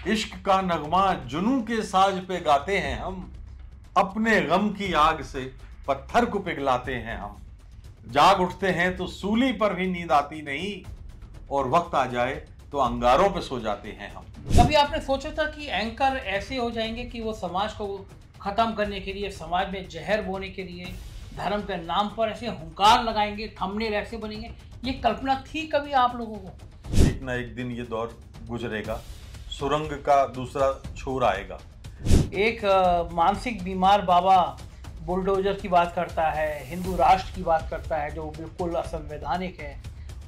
इश्क का नगमा जुनून के साज पे गाते हैं हम, अपने गम की आग से पत्थर को पिघलाते हैं हम। जाग उठते हैं तो सूली पर भी नींद आती नहीं, और वक्त आ जाए तो अंगारों पे सो जाते हैं हम। कभी आपने सोचा था कि एंकर ऐसे हो जाएंगे कि वो समाज को खत्म करने के लिए, समाज में जहर बोने के लिए, धर्म के नाम पर ऐसे हुंकार लगाएंगे, थंबनेल ऐसे बनेंगे? ये कल्पना थी कभी आप लोगों को? एक ना एक दिन ये दौर गुजरेगा, सुरंग का दूसरा छोर आएगा। एक मानसिक बीमार बाबा बुलडोजर की बात करता है, हिंदू राष्ट्र की बात करता है जो बिल्कुल असंवैधानिक है,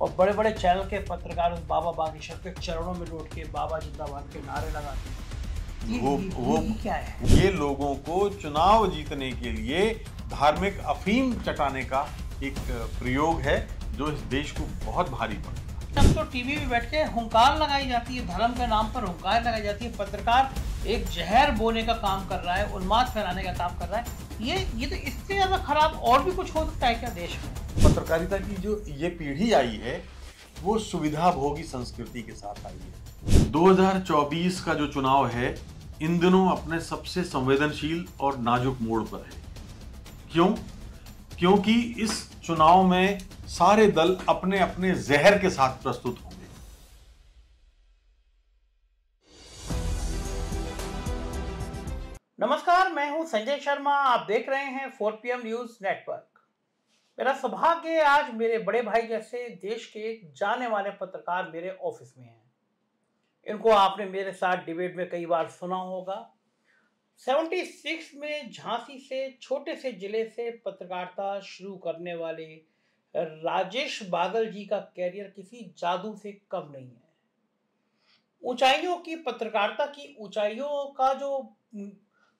और बड़े बड़े चैनल के पत्रकार उस बाबा बागेश्वर के चरणों में लौट के बाबा जिंदाबाद के नारे लगाते हैं। ये क्या है? ये लोगों को चुनाव जीतने के लिए धार्मिक अफीम चटाने का एक प्रयोग है जो इस देश को बहुत भारी पड़ता है। अब तो टीवी में बैठ के हुंकार लगाई जाती है, धर्म के नाम पर हुंकार लगाई जाती है। पत्रकार एक जहर बोने का काम कर रहा है, उन्माद फैलाने का काम कर रहा है। ये तो इससे ज्यादा खराब और भी कुछ हो सकता है क्या देश में? पत्रकारिता की जो ये पीढ़ी आई है वो सुविधा भोगी संस्कृति के साथ आई है। 2024 का जो चुनाव है इन दिनों अपने सबसे संवेदनशील और नाजुक मोड़ पर है। क्यों? क्योंकि इस चुनाव में सारे दल अपने अपने जहर के साथ प्रस्तुत होंगे। नमस्कार, मैं हूं संजय शर्मा। आप देख रहे हैं 4PM न्यूज नेटवर्क। मेरा सौभाग्य आज मेरे बड़े भाई जैसे देश के एक जाने माने पत्रकार मेरे ऑफिस में हैं। इनको आपने मेरे साथ डिबेट में कई बार सुना होगा। 76 में झांसी से छोटे से जिले से पत्रकारिता शुरू करने वाले राजेश बादल जी का कैरियर किसी जादू से कम नहीं है। ऊंचाइयों की, पत्रकारिता की ऊंचाइयों का जो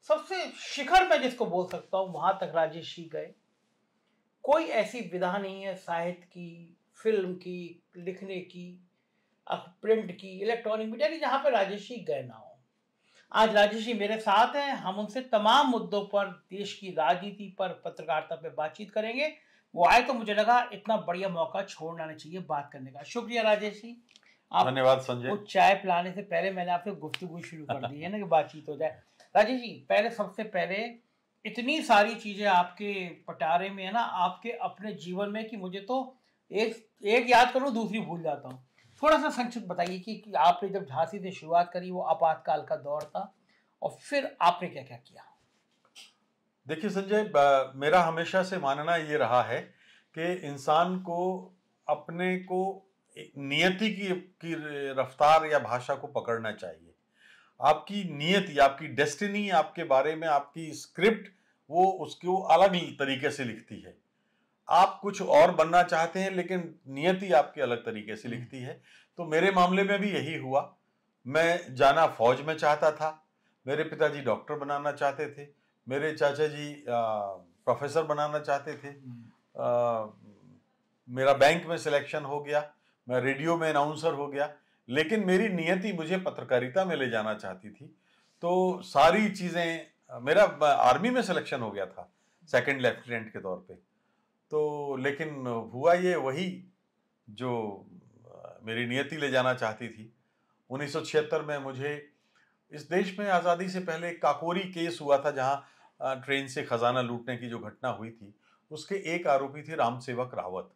सबसे शिखर मैं जिसको बोल सकता हूं, वहां तक राजेश जी गए। कोई ऐसी विधा नहीं है साहित्य की, फिल्म की, लिखने की, प्रिंट की, इलेक्ट्रॉनिक मीडिया की, जहां पर राजेश जी गए ना हो। आज राजेश जी मेरे साथ हैं। हम उनसे तमाम मुद्दों पर, देश की राजनीति पर, पत्रकारिता पे बातचीत करेंगे। वो आए तो मुझे लगा इतना बढ़िया मौका छोड़ना नहीं चाहिए बात करने का। शुक्रिया राजेश जी। आप धन्यवाद संजय। वो चाय पिलाने से पहले मैंने आपसे गुफ्तगू शुरू कर दी है ना कि बातचीत हो जाए। राजेश जी, पहले सबसे पहले इतनी सारी चीजें आपके पटारे में है ना, आपके अपने जीवन में, कि मुझे तो एक याद करूं दूसरी भूल जाता हूं। थोड़ा सा संक्षिप्त बताइए कि आपने जब झांसी से शुरुआत करी, वो आपातकाल का दौर था, और फिर आपने क्या क्या किया? देखिए संजय, मेरा हमेशा से मानना ये रहा है कि इंसान को अपने को नियति की रफ्तार या भाषा को पकड़ना चाहिए। आपकी नियति, आपकी डेस्टिनी, आपके बारे में आपकी स्क्रिप्ट वो उसको अलग तरीके से लिखती है। आप कुछ और बनना चाहते हैं लेकिन नियति आपकी अलग तरीके से लिखती है। तो मेरे मामले में भी यही हुआ। मैं जाना फौज में चाहता था, मेरे पिताजी डॉक्टर बनाना चाहते थे, मेरे चाचा जी प्रोफेसर बनाना चाहते थे, मेरा बैंक में सिलेक्शन हो गया, मैं रेडियो में अनाउंसर हो गया, लेकिन मेरी नियति मुझे पत्रकारिता में ले जाना चाहती थी। तो सारी चीज़ें, मेरा आर्मी में सिलेक्शन हो गया था सेकंड लेफ्टिनेंट के तौर पे। तो लेकिन हुआ ये वही जो मेरी नियति ले जाना चाहती थी। 1976 में मुझे, इस देश में आज़ादी से पहले काकोरी केस हुआ था जहां ट्रेन से खजाना लूटने की जो घटना हुई थी, उसके एक आरोपी थे रामसेवक रावत।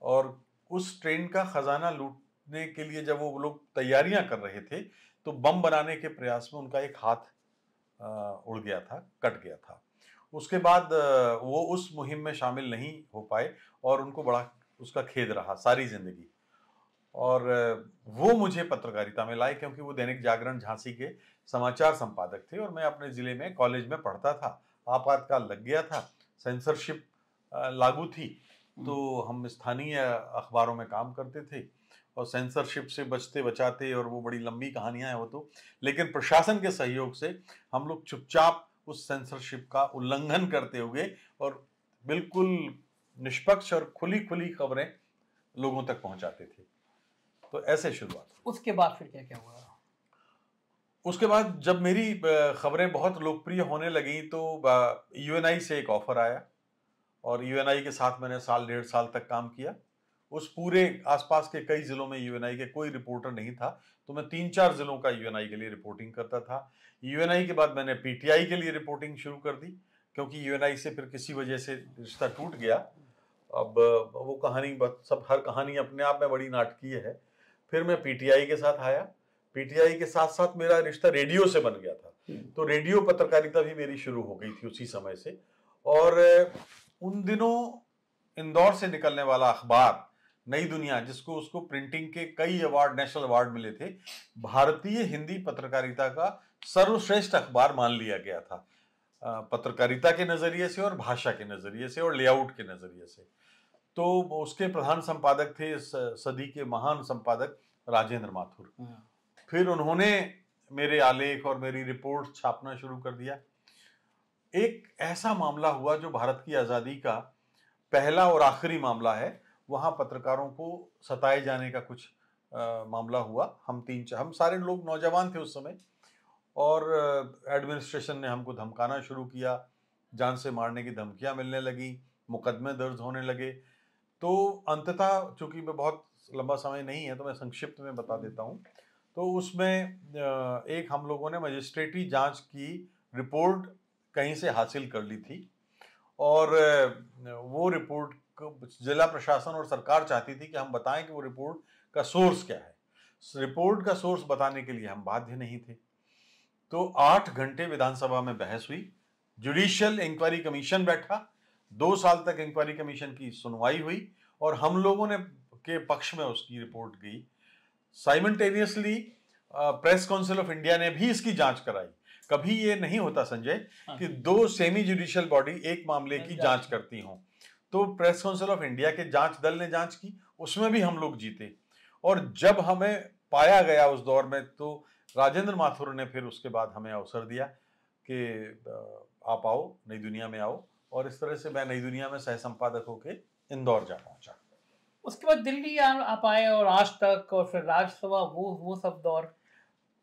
और उस ट्रेन का खजाना लूटने के लिए जब वो लोग तैयारियां कर रहे थे तो बम बनाने के प्रयास में उनका एक हाथ उड़ गया था, कट गया था। उसके बाद वो उस मुहिम में शामिल नहीं हो पाए और उनको बड़ा उसका खेद रहा सारी जिंदगी। और वो मुझे पत्रकारिता में लाए क्योंकि वो दैनिक जागरण झांसी के समाचार संपादक थे और मैं अपने ज़िले में कॉलेज में पढ़ता था। आपातकाल लग गया था, सेंसरशिप लागू थी, तो हम स्थानीय अखबारों में काम करते थे और सेंसरशिप से बचते बचाते, और वो बड़ी लंबी कहानियां हैं वो तो, लेकिन प्रशासन के सहयोग से हम लोग चुपचाप उस सेंसरशिप का उल्लंघन करते हुए और बिल्कुल निष्पक्ष और खुली खुली खबरें लोगों तक पहुंचाते थे। तो ऐसे शुरुआत। उसके बाद फिर क्या क्या हुआ? उसके बाद जब मेरी खबरें बहुत लोकप्रिय होने लगी तो यूएनआई से एक ऑफर आया और यूएनआई के साथ मैंने साल डेढ़ साल तक काम किया। उस पूरे आसपास के कई जिलों में यूएनआई के कोई रिपोर्टर नहीं था, तो मैं 3-4 जिलों का यूएनआई के लिए रिपोर्टिंग करता था। यूएनआई के बाद मैंने पीटीआई के लिए रिपोर्टिंग शुरू कर दी, क्योंकि यूएनआई से फिर किसी वजह से रिश्ता टूट गया। अब वो कहानी सब, हर कहानी अपने आप में बड़ी नाटकीय है। फिर मैं पीटीआई के साथ आया। पीटीआई के साथ साथ मेरा रिश्ता रेडियो से बन गया था, तो रेडियो पत्रकारिता भी मेरी शुरू हो गई थी उसी समय से। और उन दिनों इंदौर से निकलने वाला अखबार नई दुनिया, जिसको उसको प्रिंटिंग के कई अवार्ड, नेशनल अवार्ड मिले थे, भारतीय हिंदी पत्रकारिता का सर्वश्रेष्ठ अखबार मान लिया गया था, पत्रकारिता के नजरिए से और भाषा के नजरिए से और लेआउट के नजरिए से। तो उसके प्रधान संपादक थे सदी के महान संपादक राजेंद्र माथुर। फिर उन्होंने मेरे आलेख और मेरी रिपोर्ट छापना शुरू कर दिया। एक ऐसा मामला हुआ जो भारत की आज़ादी का पहला और आखिरी मामला है, वहाँ पत्रकारों को सताए जाने का कुछ मामला हुआ। हम सारे लोग नौजवान थे उस समय, और एडमिनिस्ट्रेशन ने हमको धमकाना शुरू किया, जान से मारने की धमकियाँ मिलने लगी, मुकदमे दर्ज होने लगे। तो अंततः, चूंकि मैं बहुत लंबा समय नहीं है तो मैं संक्षिप्त में बता देता हूँ, तो उसमें एक हम लोगों ने मजिस्ट्रेटी जांच की रिपोर्ट कहीं से हासिल कर ली थी, और वो रिपोर्ट जिला प्रशासन और सरकार चाहती थी कि हम बताएं कि वो रिपोर्ट का सोर्स क्या है। रिपोर्ट का सोर्स बताने के लिए हम बाध्य नहीं थे। तो 8 घंटे विधानसभा में बहस हुई, जुडिशियल इंक्वायरी कमीशन बैठा, 2 साल तक इंक्वायरी कमीशन की सुनवाई हुई, और हम लोगों ने के पक्ष में उसकी रिपोर्ट गई। Simultaneously press council of India ने भी इसकी जांच कराई। कभी ये नहीं होता संजय कि 2 सेमी जुडिशियल बॉडी एक मामले की जांच करती हों। तो प्रेस काउंसिल ऑफ इंडिया के जांच दल ने जांच की, उसमें भी हम लोग जीते। और जब हमें पाया गया उस दौर में, तो राजेंद्र माथुर ने फिर उसके बाद हमें अवसर दिया कि आप आओ, नई दुनिया में आओ, और इस तरह से मैं नई दुनिया में सह संपादक होके इंदौर जा पहुंचा। उसके बाद दिल्ली आप आए, और आज तक, और फिर राज्यसभा, वो सब दौर।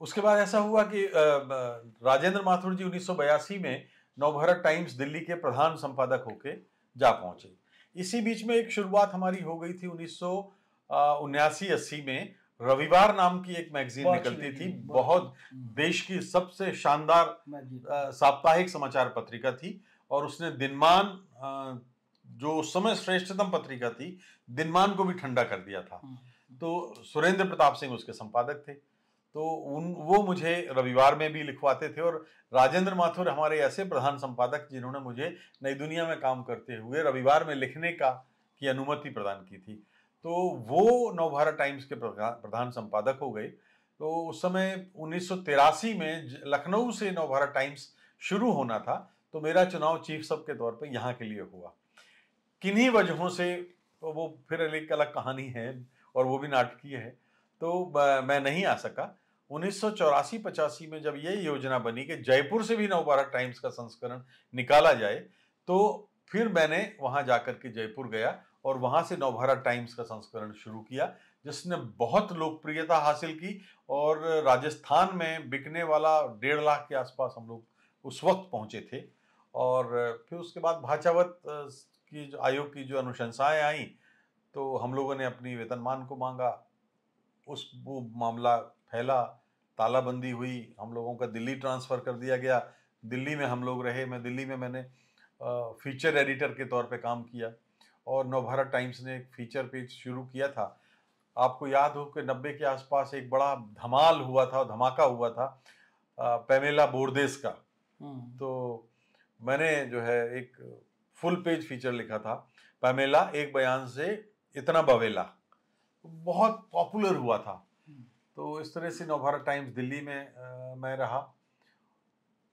उसके बाद ऐसा हुआ कि राजेंद्र माथुर जी 1982 में नवभारत टाइम्स दिल्ली के प्रधान संपादक होके जा पहुंचे। इसी बीच में एक शुरुआत हमारी हो गई थी 1979-80 में। रविवार नाम की एक मैगजीन निकलती थी, बहुत देश की सबसे शानदार साप्ताहिक समाचार पत्रिका थी, और उसने दिनमान, जो उस समय श्रेष्ठतम पत्रिका थी, दिनमान को भी ठंडा कर दिया था। तो सुरेंद्र प्रताप सिंह उसके संपादक थे, तो वो मुझे रविवार में भी लिखवाते थे। और राजेंद्र माथुर हमारे ऐसे प्रधान संपादक जिन्होंने मुझे नई दुनिया में काम करते हुए रविवार में लिखने की अनुमति प्रदान की थी। तो वो नवभारत टाइम्स के प्रधान संपादक हो गए। तो उस समय 1983 में लखनऊ से नवभारत टाइम्स शुरू होना था, तो मेरा चुनाव चीफ सब के तौर पे यहाँ के लिए हुआ। किन्हीं वजहों से, तो वो फिर एक अलग कहानी है और वो भी नाटकीय है, तो मैं नहीं आ सका। 1984-85 में जब ये योजना बनी कि जयपुर से भी नवभारत टाइम्स का संस्करण निकाला जाए, तो फिर मैंने वहां जाकर के जयपुर गया और वहां से नवभारत टाइम्स का संस्करण शुरू किया, जिसने बहुत लोकप्रियता हासिल की। और राजस्थान में बिकने वाला 1.5 लाख के आसपास हम लोग उस वक्त पहुंचे थे। और फिर उसके बाद भाचावत की आयोग की जो अनुशंसाएं आई, तो हम लोगों ने अपनी वेतनमान को मांगा, वो मामला फैला, तालाबंदी हुई, हम लोगों का दिल्ली ट्रांसफ़र कर दिया गया। दिल्ली में हम लोग रहे। मैंने फीचर एडिटर के तौर पे काम किया, और नवभारत टाइम्स ने एक फीचर पेज शुरू किया था। आपको याद हो कि 90 के आसपास एक बड़ा धमाका हुआ था पैमेला बोरदेस का। तो मैंने जो है एक फुल पेज फीचर लिखा था, पैमेला एक बयान से इतना बवेला, बहुत पॉपुलर हुआ था। तो इस तरह से नवभारत टाइम्स दिल्ली में मैं रहा।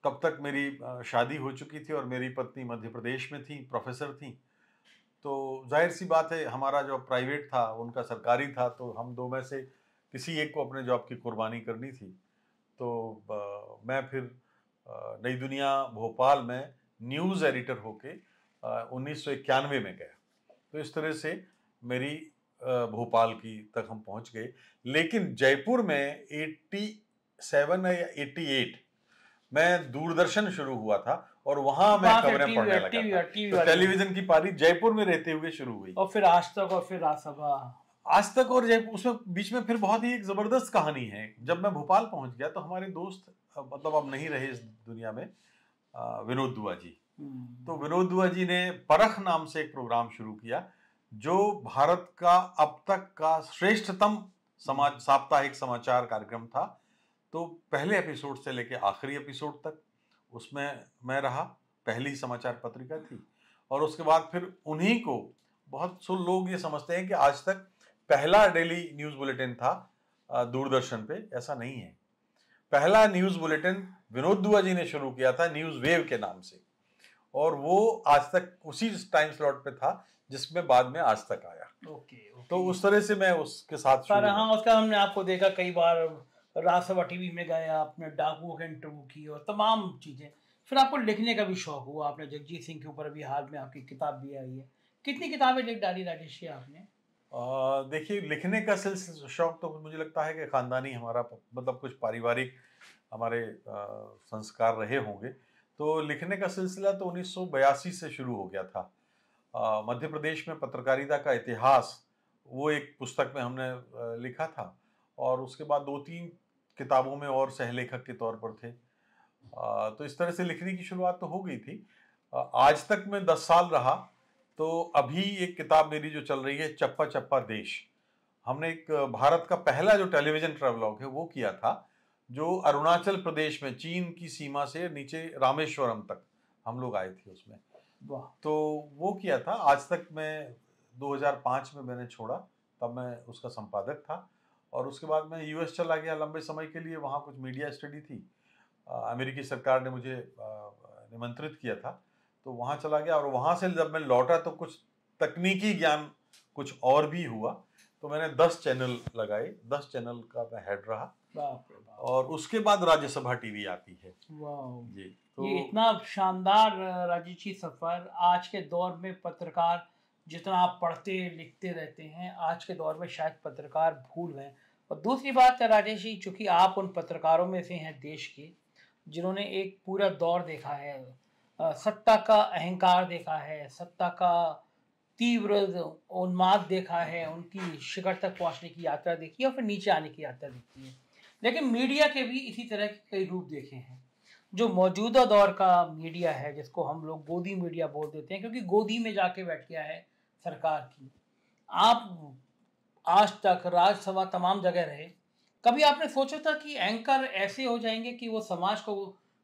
तब तक मेरी शादी हो चुकी थी और मेरी पत्नी मध्य प्रदेश में थी, प्रोफेसर थी। तो जाहिर सी बात है, हमारा जो प्राइवेट था उनका सरकारी था, तो हम 2 में से किसी एक को अपने जॉब की कुर्बानी करनी थी। तो मैं फिर नई दुनिया भोपाल में न्यूज़ एडिटर होके 1991 में गया। तो इस तरह से मेरी भोपाल की तक हम पहुंच गए। लेकिन जयपुर में 87 या 88 में दूरदर्शन शुरू हुआ था, और वहां मैं खबरें पढ़ने लगा था। तो टेलीविजन की पारी जयपुर में रहते हुए शुरू हुई, और फिर आज तक, और फिर राज्यसभा। आज तक और जब उसमें बीच में फिर बहुत ही एक जबरदस्त कहानी है। जब मैं भोपाल पहुंच गया तो हमारे दोस्त मतलब अब नहीं रहे इस दुनिया में, विनोद दुआ जी। तो विनोद दुआ जी ने परख नाम से एक प्रोग्राम शुरू किया जो भारत का अब तक का श्रेष्ठतम समाज साप्ताहिक समाचार कार्यक्रम था। तो पहले एपिसोड से लेकर आखिरी एपिसोड तक उसमें मैं रहा, पहली समाचार पत्रिका थी। और उसके बाद फिर उन्हीं को, बहुत से लोग ये समझते हैं कि आज तक पहला डेली न्यूज बुलेटिन था दूरदर्शन पे, ऐसा नहीं है। पहला न्यूज बुलेटिन विनोद दुआ जी ने शुरू किया था न्यूज वेव के नाम से, और वो आज तक उसी टाइम स्लॉट पे था जिसमें बाद में आज तक आया। ओके। तो उस तरह से मैं उसके साथ सर हाँ, उसका हमने आपको देखा कई बार, राज्यसभा टीवी में गए, आपने डाकुओं के इंटरव्यू की और तमाम चीज़ें। फिर आपको लिखने का भी शौक हुआ, आपने जगजीत सिंह के ऊपर अभी हाल में आपकी किताब भी आई है। कितनी किताबें लिख डाली राजेश जी आपने? देखिए, लिखने का सिलसिला शौक तो मुझे लगता है कि खानदानी हमारा मतलब कुछ पारिवारिक हमारे संस्कार रहे होंगे। तो लिखने का सिलसिला तो 1982 से शुरू हो गया था। मध्य प्रदेश में पत्रकारिता का इतिहास, वो एक पुस्तक में हमने लिखा था, और उसके बाद 2-3 किताबों में और सहलेखक के तौर पर थे। तो इस तरह से लिखने की शुरुआत तो हो गई थी। आज तक मैं 10 साल रहा। तो अभी एक किताब मेरी जो चल रही है, चप्पा चप्पा देश, हमने एक भारत का पहला जो टेलीविजन ट्रैवलॉग है वो किया था, जो अरुणाचल प्रदेश में चीन की सीमा से नीचे रामेश्वरम तक हम लोग आए थे उसमें। तो वो किया था। आज तक मैं 2005 में मैंने छोड़ा, तब मैं उसका संपादक था। और उसके बाद मैं यूएस चला गया लंबे समय के लिए, वहाँ कुछ मीडिया स्टडी थी। अमेरिकी सरकार ने मुझे निमंत्रित किया था, तो वहाँ चला गया। और वहाँ से जब मैं लौटा तो कुछ तकनीकी ज्ञान कुछ और भी हुआ। तो मैंने 10 चैनल लगाए, 10 चैनल का मैं हेड रहा। बाप रे बाप। और उसके बाद राज्यसभा टीवी आती है। वाह जी। तो ये इतना शानदार राजेश जी सफर। आज के दौर में पत्रकार जितना आप पढ़ते लिखते रहते हैं, आज के दौर में शायद पत्रकार भूल गए। और दूसरी बात है राजेश जी, चूंकि आप उन पत्रकारों में से हैं देश के जिन्होंने एक पूरा दौर देखा है, सत्ता का अहंकार देखा है, सत्ता का तीव्र उन्माद देखा है, उनकी शिखर तक पहुंचने की यात्रा देखी है और फिर नीचे आने की यात्रा देखी है। लेकिन मीडिया के भी इसी तरह के कई रूप देखे हैं। जो मौजूदा दौर का मीडिया है, जिसको हम लोग गोदी मीडिया बोल देते हैं, क्योंकि गोदी में जाके बैठ गया है सरकार की। आप आज तक राज्यसभा तमाम जगह रहे, कभी आपने सोचा था कि एंकर ऐसे हो जाएंगे कि वो समाज को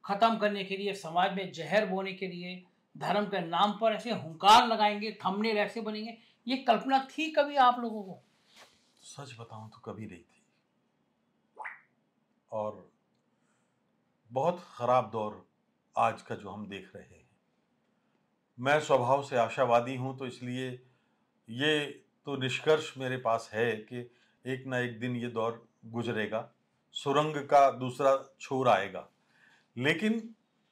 खत्म करने के लिए, समाज में जहर बोने के लिए, धर्म के नाम पर ऐसे हुंकार लगाएंगे, थंबनेल ऐसे बनेंगे? ये कल्पना थी कभी आप लोगों को? सच बताऊं तो कभी नहीं थी। और बहुत खराब दौर आज का जो हम देख रहे हैं। मैं स्वभाव से आशावादी हूं, तो इसलिए ये तो निष्कर्ष मेरे पास है कि एक ना एक दिन ये दौर गुजरेगा, सुरंग का दूसरा छोर आएगा। लेकिन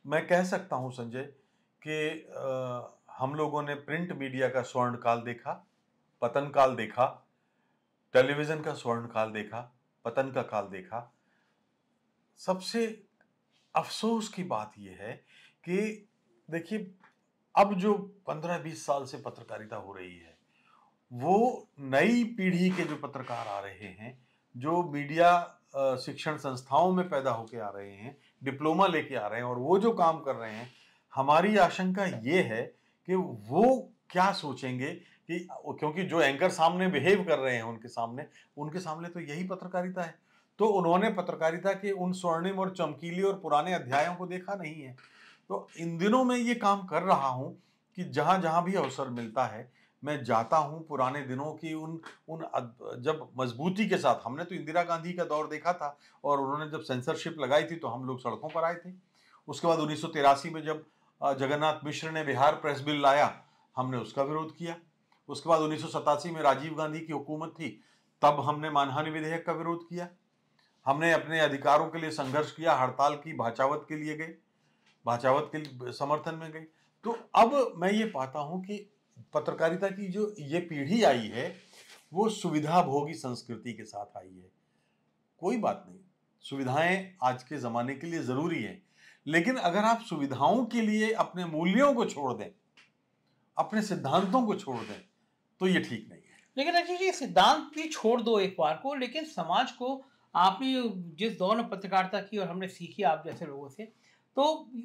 मैं कह सकता हूं संजय कि हम लोगों ने प्रिंट मीडिया का स्वर्ण काल देखा, पतन काल देखा, टेलीविजन का स्वर्ण काल देखा, पतन का काल देखा। सबसे अफसोस की बात यह है कि देखिए, अब जो 15-20 साल से पत्रकारिता हो रही है, वो नई पीढ़ी के जो पत्रकार आ रहे हैं, जो मीडिया शिक्षण संस्थाओं में पैदा होके आ रहे हैं, डिप्लोमा लेके आ रहे हैं और वो जो काम कर रहे हैं, हमारी आशंका ये है कि वो क्या सोचेंगे कि, क्योंकि जो एंकर सामने बिहेव कर रहे हैं उनके सामने तो यही पत्रकारिता है। तो उन्होंने पत्रकारिता के उन स्वर्णिम और चमकीले और पुराने अध्यायों को देखा नहीं है। तो इन दिनों में ये काम कर रहा हूं कि जहां जहां भी अवसर मिलता है मैं जाता हूं, पुराने दिनों की उन जब मजबूती के साथ, हमने तो इंदिरा गांधी का दौर देखा था और उन्होंने जब सेंसरशिप लगाई थी तो हम लोग सड़कों पर आए थे। उसके बाद 1983 में जब जगन्नाथ मिश्र ने बिहार प्रेस बिल लाया, हमने उसका विरोध किया। उसके बाद 1987 में राजीव गांधी की हुकूमत थी, तब हमने मानहानि विधेयक का विरोध किया। हमने अपने अधिकारों के लिए संघर्ष किया, हड़ताल की, भाचावत के लिए गए, भाचावत के समर्थन में गए। तो अब मैं ये पाता हूं कि पत्रकारिता की जो ये पीढ़ी आई है, वो सुविधा भोगी संस्कृति के साथ आई है। कोई बात नहीं, सुविधाएं आज के जमाने के लिए जरूरी है, लेकिन अगर आप सुविधाओं के लिए अपने मूल्यों को छोड़ दें, अपने सिद्धांतों को छोड़ दें, तो ये ठीक नहीं है। लेकिन राजेश जी, सिद्धांत भी छोड़ दो एक बार को, लेकिन समाज को आपने जिस दौर में पत्रकारिता की और हमने सीखी आप जैसे लोगों से, तो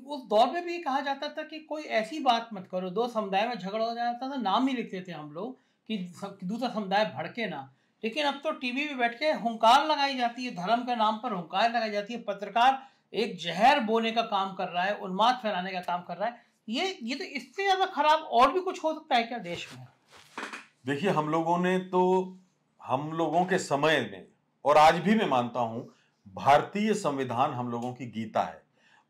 उस दौर में भी कहा जाता था कि कोई ऐसी बात मत करो, दो समुदाय में झगड़ा हो जाता था, नाम ही लिखते थे हम लोग कि दूसरा समुदाय भड़के ना। लेकिन अब तो टीवी पे बैठ के हुंकार लगाई जाती है, धर्म के नाम पर हुंकार लगाई जाती है, पत्रकार एक जहर बोने का काम कर रहा है, उन्माद फैलाने का काम कर रहा है। ये तो इससे ज्यादा खराब और भी कुछ हो सकता है क्या देश में? देखिए, हम लोगों के समय में, और आज भी मैं मानता हूं, भारतीय संविधान हम लोगों की गीता है।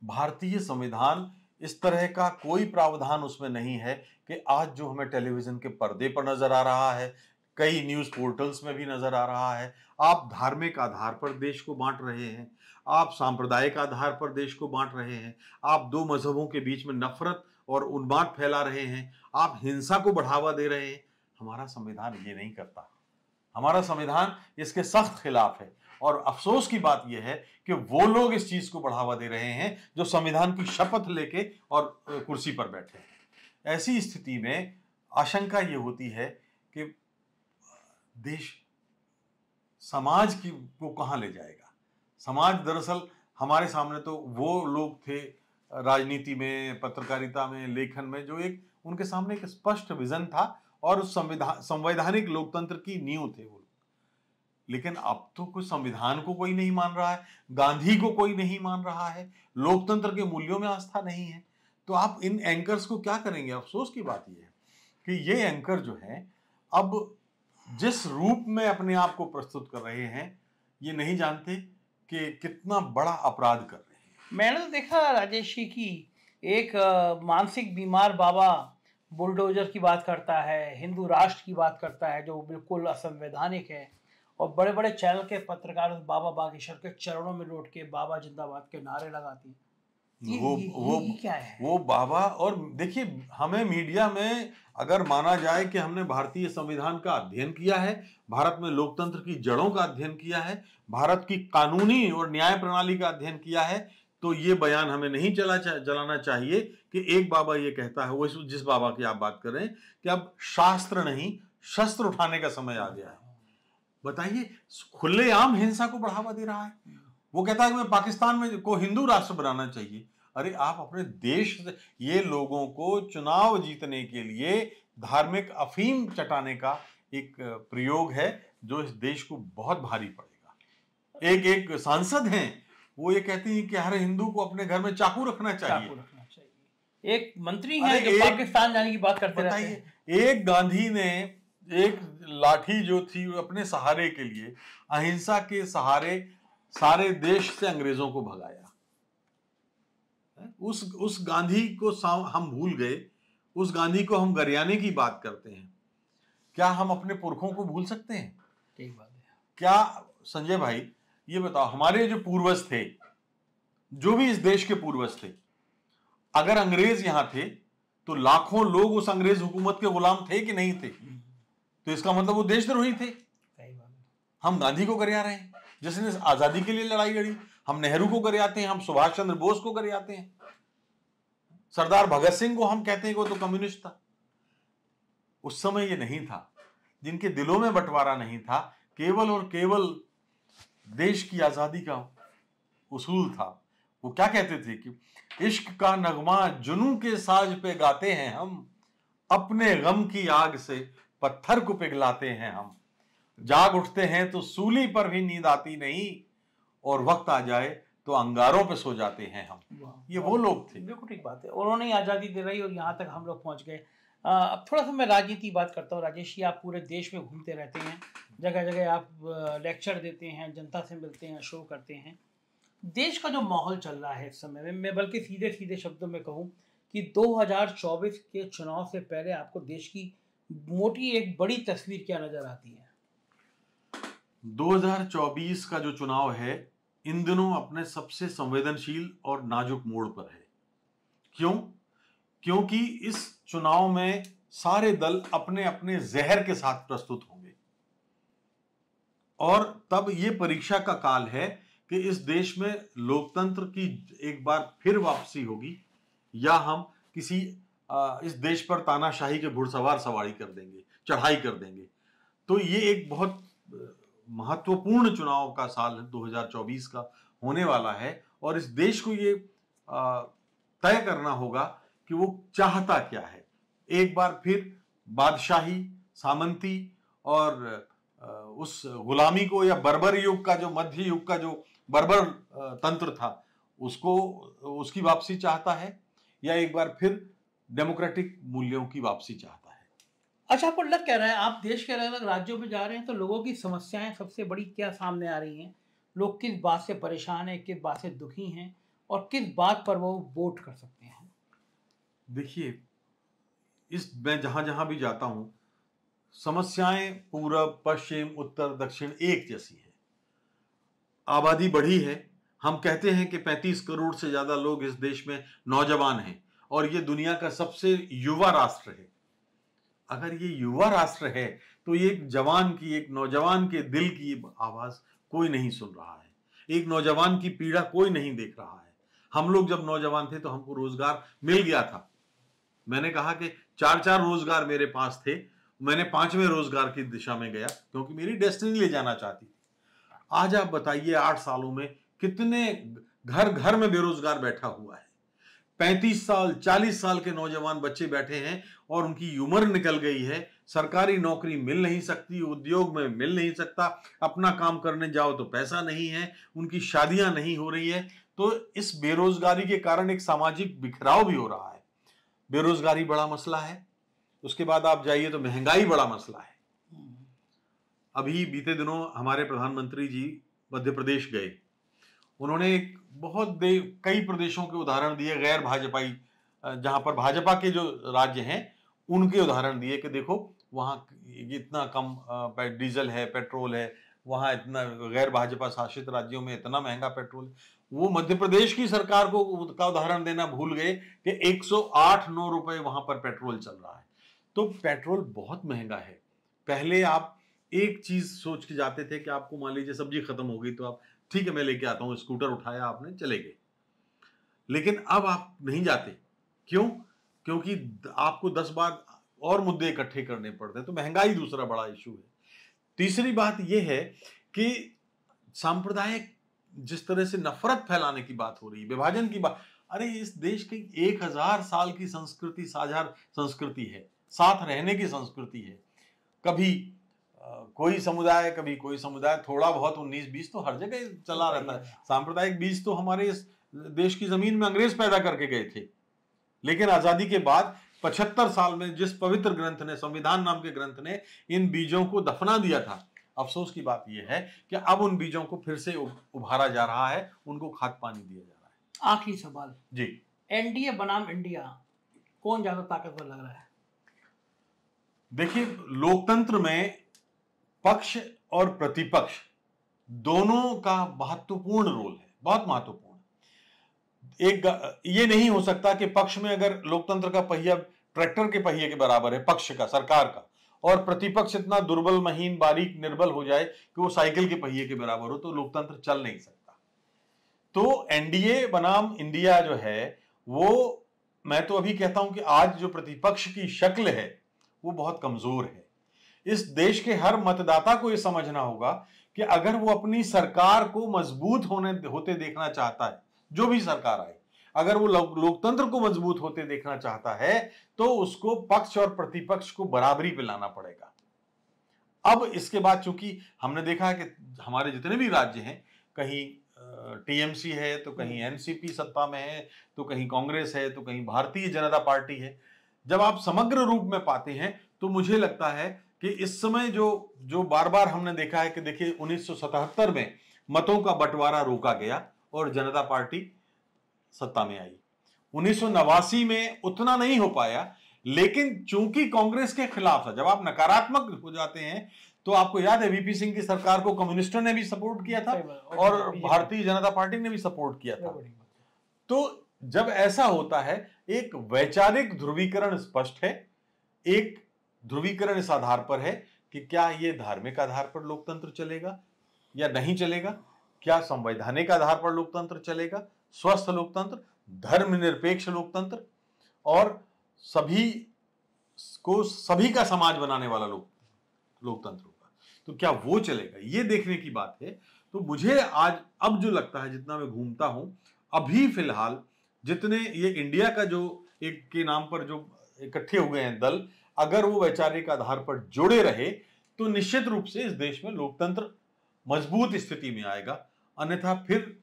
भारतीय संविधान, इस तरह का कोई प्रावधान उसमें नहीं है कि आज जो हमें टेलीविजन के पर्दे पर नजर आ रहा है, कई न्यूज पोर्टल्स में भी नजर आ रहा है, आप धार्मिक आधार पर देश को बांट रहे हैं, आप सांप्रदायिक आधार पर देश को बांट रहे हैं, आप दो मजहबों के बीच में नफरत और उन्माद फैला रहे हैं, आप हिंसा को बढ़ावा दे रहे हैं। हमारा संविधान ये नहीं करता। हमारा संविधान इसके सख्त खिलाफ है। और अफसोस की बात यह है कि वो लोग इस चीज को बढ़ावा दे रहे हैं जो संविधान की शपथ लेके और कुर्सी पर बैठे हैं। ऐसी स्थिति में आशंका ये होती है कि देश समाज की को कहां ले जाएगा। समाज दरअसल हमारे सामने तो वो लोग थे राजनीति में, पत्रकारिता में, लेखन में, जो एक उनके सामने एक स्पष्ट विजन था और उस संवैधानिक लोकतंत्र की नींव थे वो। लेकिन अब तो कुछ संविधान को कोई नहीं मान रहा है, गांधी को कोई नहीं मान रहा है, लोकतंत्र के मूल्यों में आस्था नहीं है। तो आप इन एंकर्स को क्या करेंगे? अफसोस की बात यह है कि ये एंकर जो हैं अब जिस रूप में अपने आप को प्रस्तुत कर रहे हैं, ये नहीं जानते कि कितना बड़ा अपराध कर रहे हैं। मैंने तो देखा राजेश जी की एक मानसिक बीमार बाबा बुलडोजर की बात करता है, हिंदू राष्ट्र की बात करता है जो बिल्कुल असंवैधानिक है, और बड़े बड़े चैनल के पत्रकार उस बाबा बागेश्वर के चरणों में लौट के बाबा जिंदाबाद के नारे लगाती हैं। ये क्या है? वो बाबा। और देखिए, हमें मीडिया में अगर माना जाए कि हमने भारतीय संविधान का अध्ययन किया है, भारत में लोकतंत्र की जड़ों का अध्ययन किया है, भारत की कानूनी और न्याय प्रणाली का अध्ययन किया है, तो ये बयान हमें नहीं जलाना चाहिए कि एक बाबा ये कहता है, वो जिस बाबा की आप बात कर रहे हैं, कि अब शास्त्र नहीं शस्त्र उठाने का समय आ गया है। बताइए, खुलेआम हिंसा को बढ़ावा दे रहा है। वो कहता है कि मैं पाकिस्तान में को हिंदू राष्ट्र बनाना चाहिए। अरे आप अपने देश से, ये लोगों को चुनाव जीतने के लिए धार्मिक अफीम चटाने का एक प्रयोग है जो इस देश को बहुत भारी पड़ेगा। एक सांसद हैं, वो ये कहती हैं कि हर हिंदू को अपने घर में चाकू रखना चाहिए। एक मंत्री हैं जो पाकिस्तान जाने की बात करते रहते हैं। एक गांधी ने एक लाठी जो थी अपने सहारे के लिए, अहिंसा के सहारे सारे देश से अंग्रेजों को भगाया। उस गांधी को हम भूल गए, उस गांधी को हम गरियाने की बात करते हैं। क्या हम अपने पुरखों को भूल सकते हैं? ठीक बात है। क्या संजय भाई ये बताओ, हमारे जो पूर्वज थे, जो भी इस देश के पूर्वज थे, अगर अंग्रेज यहां थे तो लाखों लोग उस अंग्रेज हुकूमत के गुलाम थे कि नहीं थे? तो इसका मतलब वो देशद्रोही थे। हम गांधी को गरिया रहे हैं जिसने आजादी के लिए लड़ाई लड़ी, हम नेहरू को गरियाते हैं, हम सुभाष चंद्र बोस को गरियाते हैं, सरदार भगत सिंह को हम कहते हैं कि वो तो कम्युनिस्ट था। उस समय ये नहीं था, जिनके दिलों में बंटवारा नहीं था, केवल और केवल देश की आजादी का उसूल था। वो क्या कहते थे कि इश्क का नगमा जुनून के साज पे गाते हैं हम, अपने गम की आग से पत्थर को पिघलाते हैं हम, जाग उठते हैं तो सूली पर भी नींद आती नहीं, और वक्त आ जाए तो अंगारों पे सो जाते हैं हम। ये वो लोग थे। बिल्कुल ठीक बात है, उन्होंने आज़ादी दे रही और यहाँ तक हम लोग पहुँच गए। अब थोड़ा सा मैं राजनीति बात करता हूँ। राजेश जी, आप पूरे देश में घूमते रहते हैं, जगह जगह आप लेक्चर देते हैं, जनता से मिलते हैं, शो करते हैं। देश का जो माहौल चल रहा है इस समय में, मैं बल्कि सीधे सीधे शब्दों में कहूँ कि 2024 के चुनाव से पहले आपको देश की मोटी एक बड़ी तस्वीर क्या नजर आती है? 2024 का जो चुनाव है इन दिनों अपने सबसे संवेदनशील और नाजुक मोड़ पर है। क्यों? क्योंकि इस चुनाव में सारे दल अपने अपने जहर के साथ प्रस्तुत होंगे, और तब ये परीक्षा का काल है कि इस देश में लोकतंत्र की एक बार फिर वापसी होगी, या हम किसी इस देश पर तानाशाही के घुड़सवार सवारी कर देंगे, चढ़ाई कर देंगे। तो ये एक बहुत महत्वपूर्ण चुनाव का साल 2024 का होने वाला है और इस देश को ये तय करना होगा कि वो चाहता क्या है। एक बार फिर बादशाही, सामंती और उस गुलामी को या बर्बर युग का, जो मध्य युग का जो बर्बर तंत्र था, उसको, उसकी वापसी चाहता है, या एक बार फिर डेमोक्रेटिक मूल्यों की वापसी चाहता है। अच्छा, आपको लग क्या रहा है, आप देश के अलग अलग राज्यों में जा रहे हैं तो लोगों की समस्याएं सबसे बड़ी क्या सामने आ रही हैं? लोग किस बात से परेशान हैं, किस बात से दुखी हैं और किस बात पर वो वोट कर सकते हैं? देखिए, मैं जहां जहां भी जाता हूं, समस्याएं पूरब, पश्चिम, उत्तर, दक्षिण एक जैसी है। आबादी बढ़ी है। हम कहते हैं कि 35 करोड़ से ज्यादा लोग इस देश में नौजवान हैं और ये दुनिया का सबसे युवा राष्ट्र है। अगर ये युवा राष्ट्र है तो ये जवान की, एक नौजवान के दिल की आवाज कोई नहीं सुन रहा है, एक नौजवान की पीड़ा कोई नहीं देख रहा है। हम लोग जब नौजवान थे तो हमको रोजगार मिल गया था। मैंने कहा कि 4-4 रोजगार मेरे पास थे, मैंने 5वें रोजगार की दिशा में गया क्योंकि मेरी डेस्टिनी ले जाना चाहती थी। आज आप बताइए 8 सालों में कितने घर घर में बेरोजगार बैठा हुआ है। 35 साल 40 साल के नौजवान बच्चे बैठे हैं और उनकी उम्र निकल गई है, सरकारी नौकरी मिल नहीं सकती, उद्योग में मिल नहीं सकता, अपना काम करने जाओ तो पैसा नहीं है, उनकी शादियां नहीं हो रही है। तो इस बेरोजगारी के कारण एक सामाजिक बिखराव भी हो रहा है। बेरोजगारी बड़ा मसला है, उसके बाद आप जाइए तो महंगाई बड़ा मसला है। अभी बीते दिनों हमारे प्रधानमंत्री जी मध्य प्रदेश गए, उन्होंने एक कई प्रदेशों के उदाहरण दिए, गैर भाजपाई, जहां पर भाजपा के जो राज्य हैं उनके उदाहरण दिए कि देखो वहां इतना कम डीजल है, पेट्रोल है, वहां इतना, गैर भाजपा शासित राज्यों में इतना महंगा पेट्रोल। वो मध्य प्रदेश की सरकार का उदाहरण देना भूल गए कि 108-9 रुपए वहां पर पेट्रोल चल रहा है। तो पेट्रोल बहुत महंगा है। पहले आप एक चीज सोच के जाते थे कि आपको मान लीजिए सब्जी खत्म हो गई तो आप, ठीक है मैं लेके आता हूं, स्कूटर उठाया आपने, चले गए। लेकिन अब आप नहीं जाते। क्यों? क्योंकि आपको 10 बार और मुद्दे इकट्ठे करने पड़ते हैं। तो महंगाई दूसरा बड़ा इशू है। तीसरी बात यह है कि सांप्रदायिक जिस तरह से नफरत फैलाने की बात हो रही है, विभाजन की बात, अरे इस देश की 1000 साल की संस्कृति, साझा संस्कृति है, साथ रहने की संस्कृति है। कभी कोई समुदाय, कभी कोई समुदाय, थोड़ा बहुत 19-20 तो हर जगह चला रहता है। सांप्रदायिक बीज तो हमारे इस देश की जमीन में अंग्रेज पैदा करके गए थे। लेकिन आजादी के बाद 75 साल में जिस पवित्र ग्रंथ ने, संविधान नाम के ग्रंथ ने, इन बीजों को दफना दिया था। अफसोस की बात यह है कि अब उन बीजों को फिर से उभारा जा रहा है, उनको खाद पानी दिया जा रहा है। आखिरी सवाल जी, एनडीए बनाम इंडिया, कौन ज्यादा ताकतवर लग रहा है? देखिए, लोकतंत्र में पक्ष और प्रतिपक्ष दोनों का महत्वपूर्ण रोल है, बहुत महत्वपूर्ण। ये नहीं हो सकता कि पक्ष में अगर लोकतंत्र का पहिया ट्रैक्टर के पहिए के बराबर है, पक्ष का, सरकार का, और प्रतिपक्ष इतना दुर्बल, महीन, बारीक, निर्बल हो जाए कि वो साइकिल के पहिए के बराबर हो, तो लोकतंत्र चल नहीं सकता। तो एनडीए बनाम इंडिया जो है, वो, मैं तो अभी कहता हूं कि आज जो प्रतिपक्ष की शक्ल है वो बहुत कमजोर है। इस देश के हर मतदाता को यह समझना होगा कि अगर वो अपनी सरकार को मजबूत होते देखना चाहता है, जो भी सरकार आए, अगर वो लोकतंत्र को मजबूत होते देखना चाहता है तो उसको पक्ष और प्रतिपक्ष को बराबरी पे लाना पड़ेगा। अब इसके बाद चूंकि हमने देखा है कि हमारे जितने भी राज्य हैं, कहीं टीएमसी है तो कहीं एनसीपी सत्ता में है, तो कहीं कांग्रेस है, तो कहीं भारतीय जनता पार्टी है। जब आप समग्र रूप में पाते हैं तो मुझे लगता है कि इस समय जो बार बार हमने देखा है कि देखिए 1977 में मतों का बंटवारा रोका गया और जनता पार्टी सत्ता में आई। 1989 में उतना नहीं हो पाया, लेकिन चूंकि कांग्रेस के खिलाफ था, जब आप नकारात्मक हो जाते हैं तो आपको याद है वीपी सिंह की सरकार को कम्युनिस्टों ने भी सपोर्ट किया था और भारतीय जनता पार्टी ने भी सपोर्ट किया था। तो जब ऐसा होता है, एक वैचारिक ध्रुवीकरण स्पष्ट है। एक ध्रुवीकरण इस आधार पर है कि क्या ये धार्मिक आधार पर लोकतंत्र चलेगा या नहीं चलेगा, क्या संवैधानिक आधार पर लोकतंत्र चलेगा, स्वस्थ लोकतंत्र, धर्मनिरपेक्ष लोकतंत्र, और सभी का समाज बनाने वाला लोकतंत्र होगा। तो क्या वो चलेगा, ये देखने की बात है। तो मुझे आज अब जो लगता है, जितना मैं घूमता हूं अभी फिलहाल, जितने ये इंडिया का जो एक के नाम पर जो इकट्ठे हुए हैं दल, अगर वो वैचारिक आधार पर जुड़े रहे तो निश्चित रूप से इस देश में लोकतंत्र मजबूत स्थिति में आएगा। अन्यथा फिर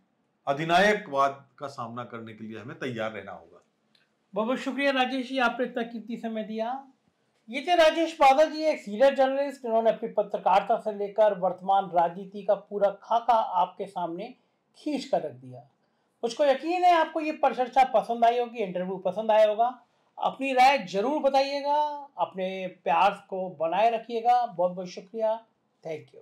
अधिनायकवाद का सामना करने के लिए हमें तैयार रहना होगा। बहुत बहुत शुक्रिया राजेश जी, आपने इतना कीमती समय दिया। ये थे राजेश बादल जी, एक सीनियर जर्नलिस्ट, जिन्होंने अपनी पत्रकारिता से लेकर वर्तमान राजनीति का पूरा खाका आपके सामने खींच कर रख दिया। मुझको यकीन है आपको ये परिचर्चा पसंद आई होगी, इंटरव्यू पसंद आया होगा। अपनी राय जरूर बताइएगा, अपने प्यार को बनाए रखिएगा। बहुत बहुत शुक्रिया, थैंक यू।